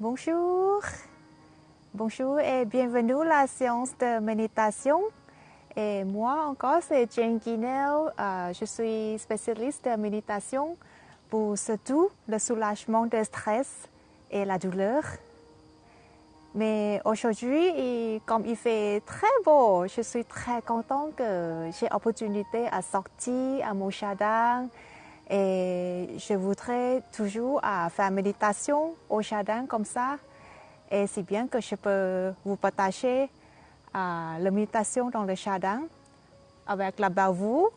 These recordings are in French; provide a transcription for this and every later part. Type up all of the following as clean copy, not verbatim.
Bonjour. Bonjour et bienvenue à la séance de méditation. Et moi encore, c'est Jane Guinel. Je suis spécialiste de méditation pour surtout le soulagement du stress et la douleur. Mais aujourd'hui, comme il fait très beau, je suis très contente que j'ai l'opportunité à sortir à mon jardin. Et je voudrais toujours faire méditation au jardin comme ça. Et c'est bien que je peux vous partager la méditation dans le jardin avec la bavou.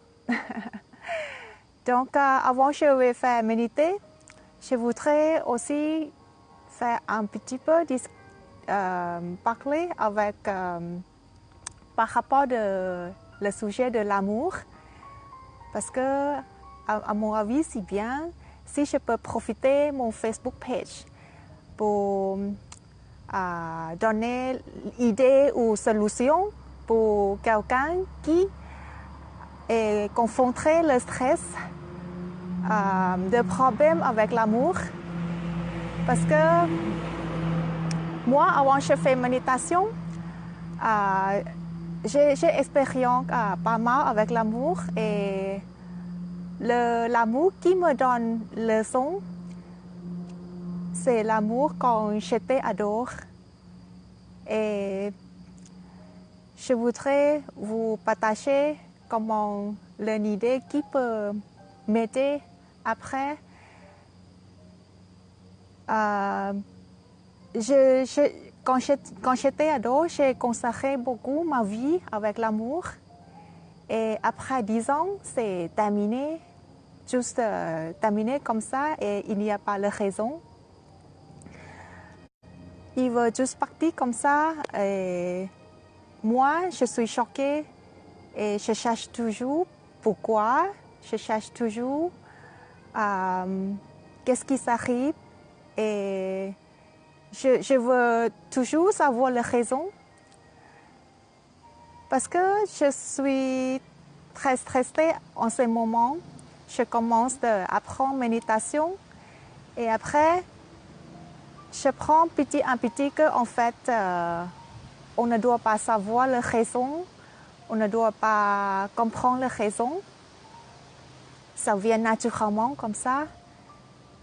Donc, avant je vais faire méditer, je voudrais aussi faire un petit peu parler avec par rapport le sujet de l'amour. Parce que, à mon avis, c'est bien si je peux profiter de mon Facebook page pour donner idées ou solutions pour quelqu'un qui est confronté le stress, de problèmes avec l'amour. Parce que moi, avant je fais méditation, j'ai expérience pas mal avec l'amour et l'amour qui me donne leçon, c'est l'amour quand j'étais ado. Et je voudrais vous partager comment une idée qui peut m'aider après. Quand j'étais ado, j'ai consacré beaucoup ma vie avec l'amour. Et après 10 ans, c'est terminé, juste terminé comme ça et il n'y a pas de raison. Il veut juste partir comme ça et moi, je suis choquée et je cherche toujours pourquoi, je cherche toujours qu'est-ce qui s'arrive et je veux toujours savoir la raison parce que je suis très stressée en ce moment. Je commence à apprendre méditation et après, je prends petit à petit qu'en fait, on ne doit pas savoir la raison, on ne doit pas comprendre la raison. Ça vient naturellement comme ça.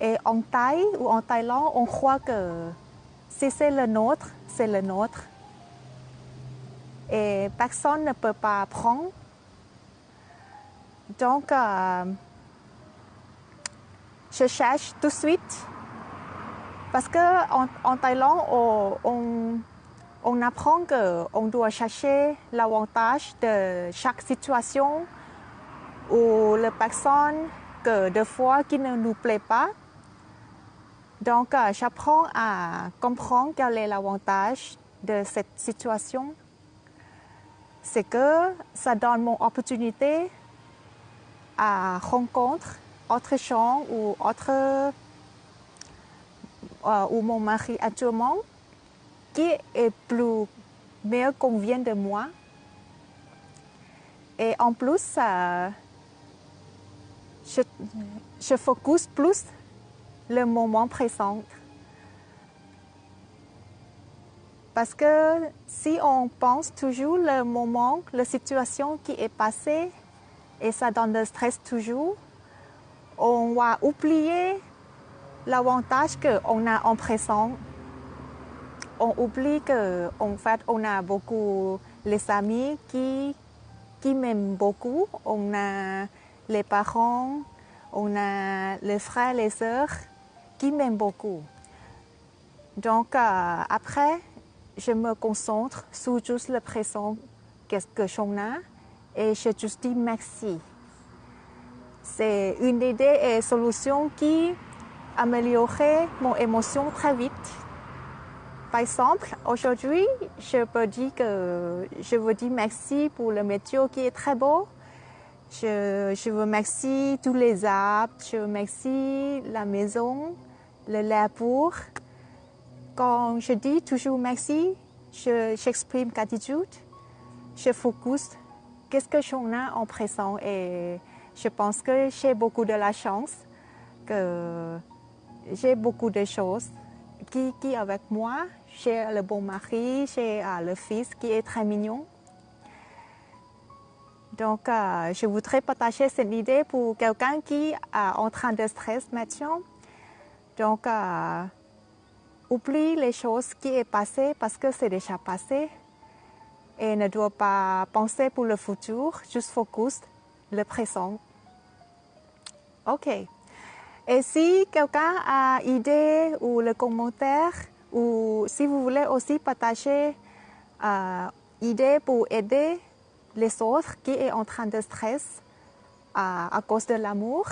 Et en Thaï ou en Thaïlande, on croit que si c'est le nôtre, c'est le nôtre. Et personne ne peut pas apprendre. Donc, je cherche tout de suite. Parce qu'en Thaïlande, on apprend qu'on doit chercher l'avantage de chaque situation ou la personne que des fois qui ne nous plaît pas. Donc, j'apprends à comprendre quel est l'avantage de cette situation. C'est que ça donne mon opportunité à rencontrer autre gens ou ou mon mari actuellement qui est plus meilleur convient de moi. Et en plus, je focus plus le moment présent. Parce que si on pense toujours le moment, la situation qui est passée, et ça donne le stress toujours, on va oublier l'avantage qu'on a en présent. On oublie qu'en fait, on a beaucoup les amis qui m'aiment beaucoup. On a les parents, on a les frères, les sœurs qui m'aiment beaucoup. Donc, après, je me concentre sur juste le présent que j'en ai et je juste dis merci. C'est une idée et solution qui améliorait mon émotion très vite. Par exemple, aujourd'hui, je peux dire que je vous dis merci pour le météo qui est très beau. Je vous remercie tous les arbres, je vous remercie la maison, le lait pour. Quand je dis toujours merci, j'exprime gratitude, je focus qu'est-ce que j'en ai en présent et je pense que j'ai beaucoup de la chance, que j'ai beaucoup de choses qui est avec moi. J'ai le bon mari, j'ai le fils qui est très mignon. Donc, je voudrais partager cette idée pour quelqu'un qui est en train de stress maintenant. Donc, oublie les choses qui est passées parce que c'est déjà passé et ne doit pas penser pour le futur, juste focus le présent. OK. Et si quelqu'un a une idée ou le commentaire, ou si vous voulez aussi partager idée pour aider les autres qui est en train de stress à cause de l'amour,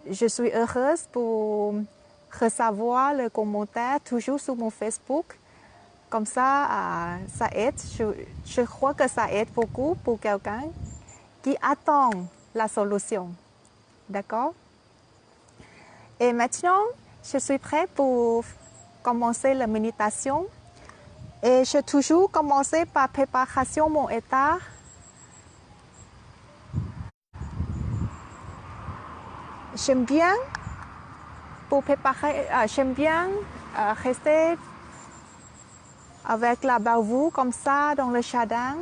je suis heureuse pour recevoir le commentaire toujours sur mon Facebook. Comme ça, ça aide. Je crois que ça aide beaucoup pour quelqu'un qui attend la solution. D'accord? Et maintenant, je suis prête pour commencer la méditation. Et je toujours commencer par préparation mon état. J'aime bien pour préparer, j'aime bien rester avec la bavou comme ça dans le jardin.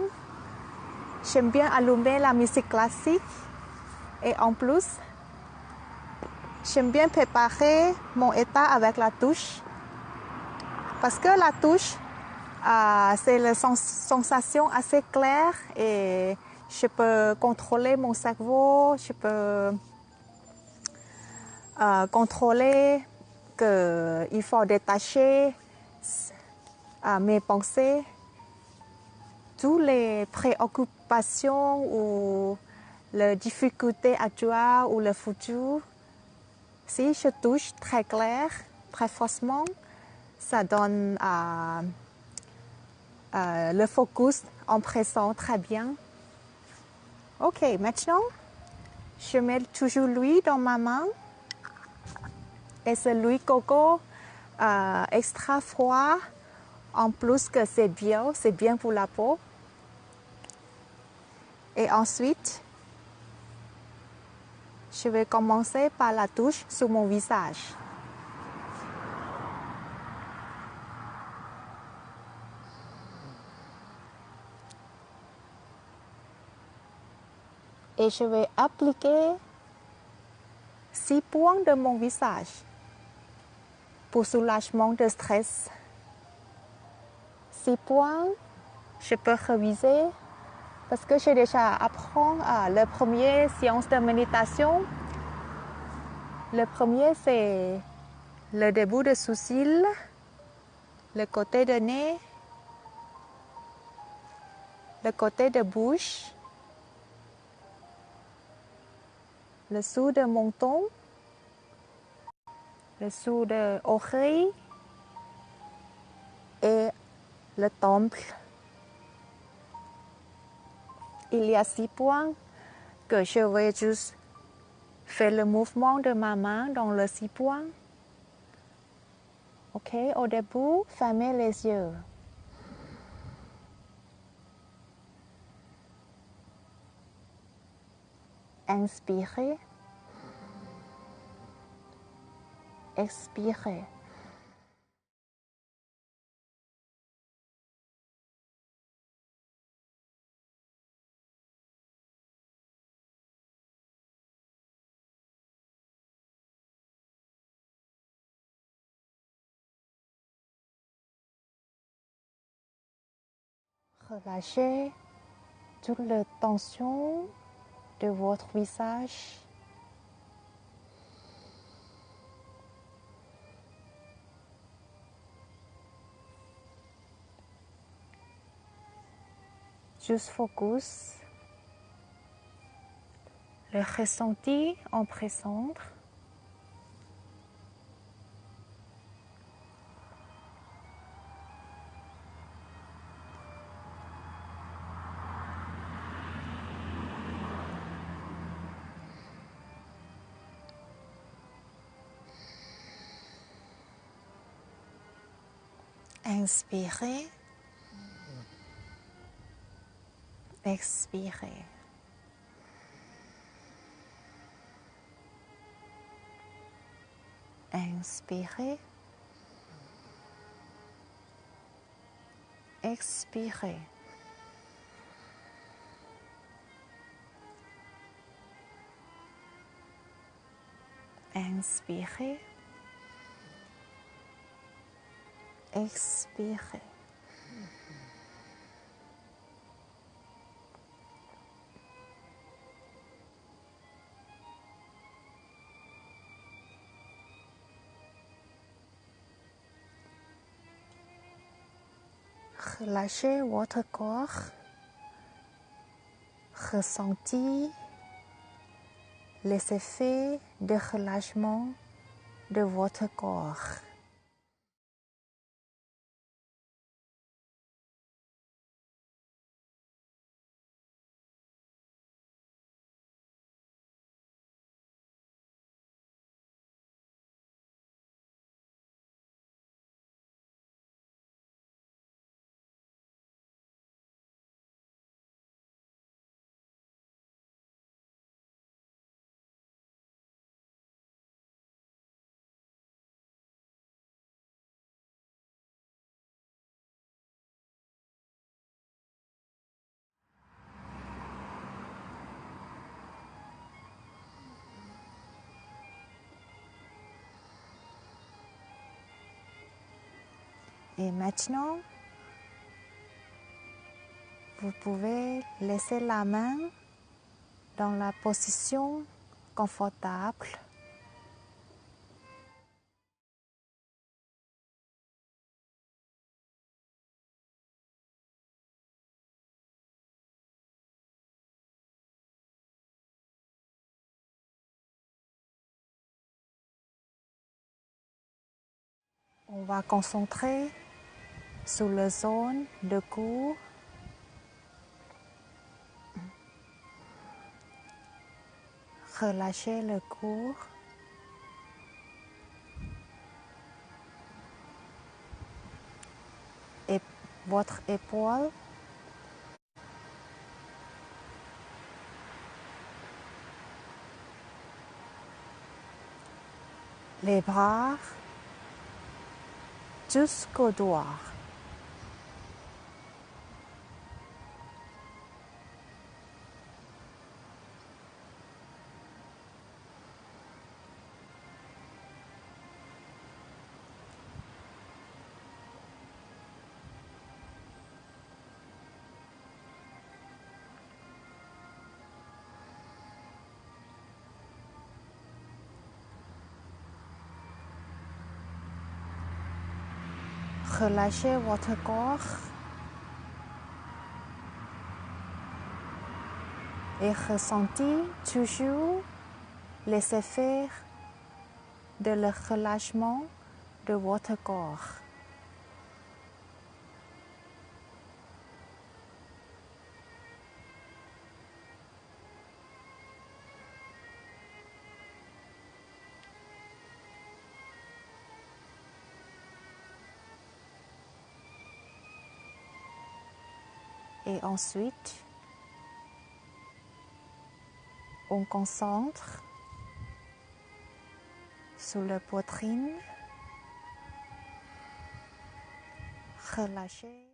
J'aime bien allumer la musique classique. Et en plus, j'aime bien préparer mon état avec la touche. Parce que la touche, c'est une sensation assez claire et je peux contrôler mon cerveau, je peux contrôler qu'il faut détacher mes pensées, toutes les préoccupations ou les difficultés actuelles ou le futur. Si je touche très clair, très fortement, ça donne le focus en présent très bien. OK, maintenant, je mets toujours l'huile dans ma main. Et c'est l'huile coco extra froid. En plus que c'est bien pour la peau. Et ensuite, je vais commencer par la touche sur mon visage. Et je vais appliquer 6 points de mon visage pour soulagement de stress. 6 points, je peux réviser parce que j'ai déjà appris la première séance de méditation. Le premier, c'est le début de sourcil, le côté de nez, le côté de bouche, le dessous de menton, le dessous de l'oreille et le temple. Il y a 6 points que je vais juste faire le mouvement de ma main dans les 6 points. OK, au début, fermez les yeux. Inspirez. Expirez. Relâchez toute la tension de votre visage. Juste focus le ressenti en présent. Inspirez. Expirez. Inspirez. Expirez. Inspirez. Expirez. Relâchez votre corps. Ressentez les effets de relâchement de votre corps. Et maintenant, vous pouvez laisser la main dans la position confortable. On va concentrer sur la zone de cou. Relâchez le cou. Et votre épaule. Les bras jusqu'aux doigts. Relâchez votre corps et ressentez toujours les effets de le relâchement de votre corps. Et ensuite, on concentre sur la poitrine. Relâchez.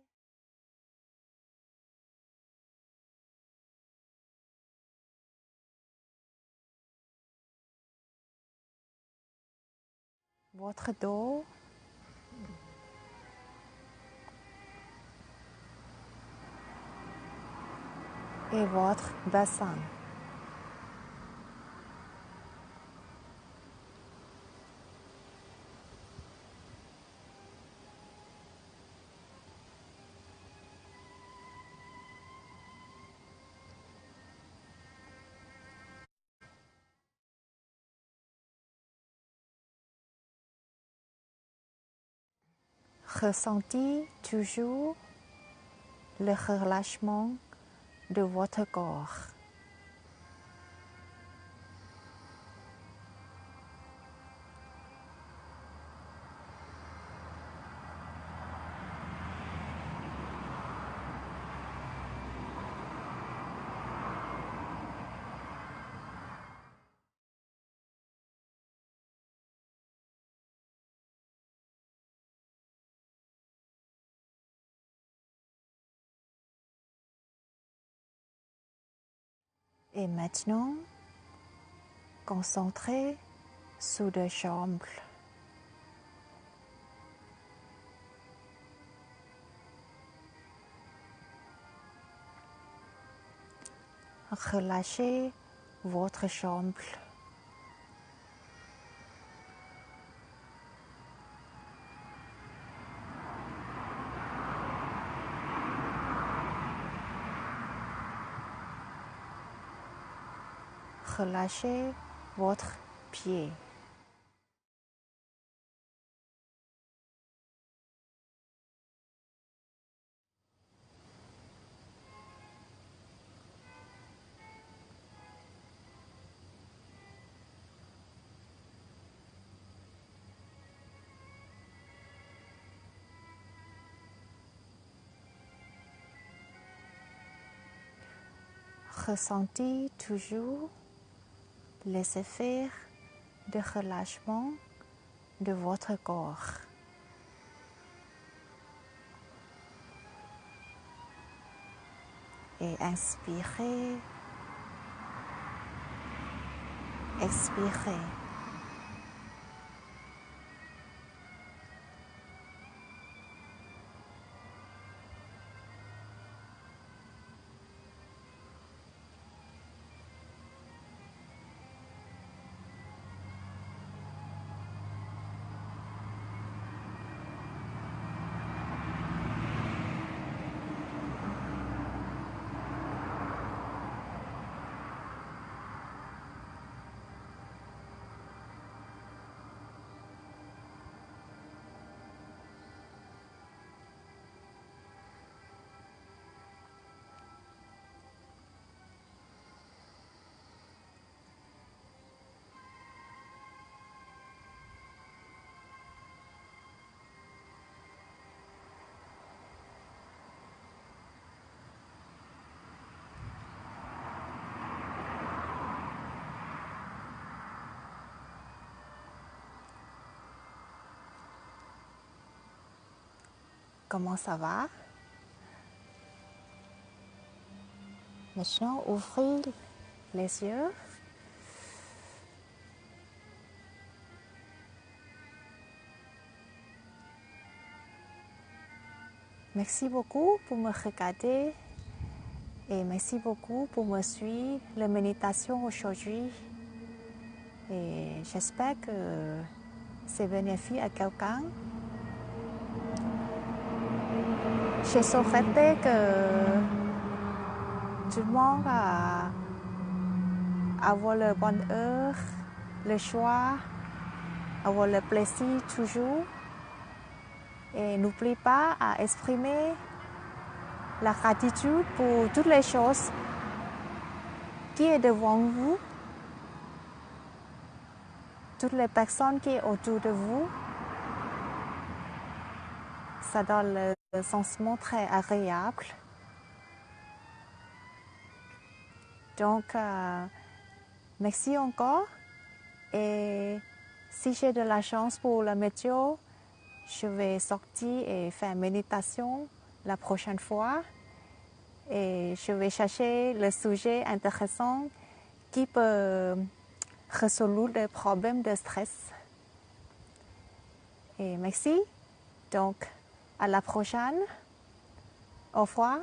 Votre dos. Et votre bassin. Ressentez toujours le relâchement de votre corps. Et maintenant, concentrez sur les jambes. Relâchez votre jambe. Relâchez votre pied. Ressentez toujours les effets de relâchement de votre corps. Et inspirez, expirez. Comment ça va? Maintenant, ouvrez les yeux. Merci beaucoup pour me regarder et merci beaucoup pour me suivre la méditation aujourd'hui. Et j'espère que c'est bénéfique à quelqu'un. Je souhaiterais que tout le monde avoir la bonne heure, le choix, avoir le plaisir toujours. Et n'oubliez pas à exprimer la gratitude pour toutes les choses qui est devant vous, toutes les personnes qui sont autour de vous. Ça donne le sentiment très agréable. Donc, merci encore. Et si j'ai de la chance pour la météo, je vais sortir et faire méditation la prochaine fois. Et je vais chercher le sujet intéressant qui peut résoudre les problèmes de stress. Et merci. Donc, à la prochaine. Au revoir.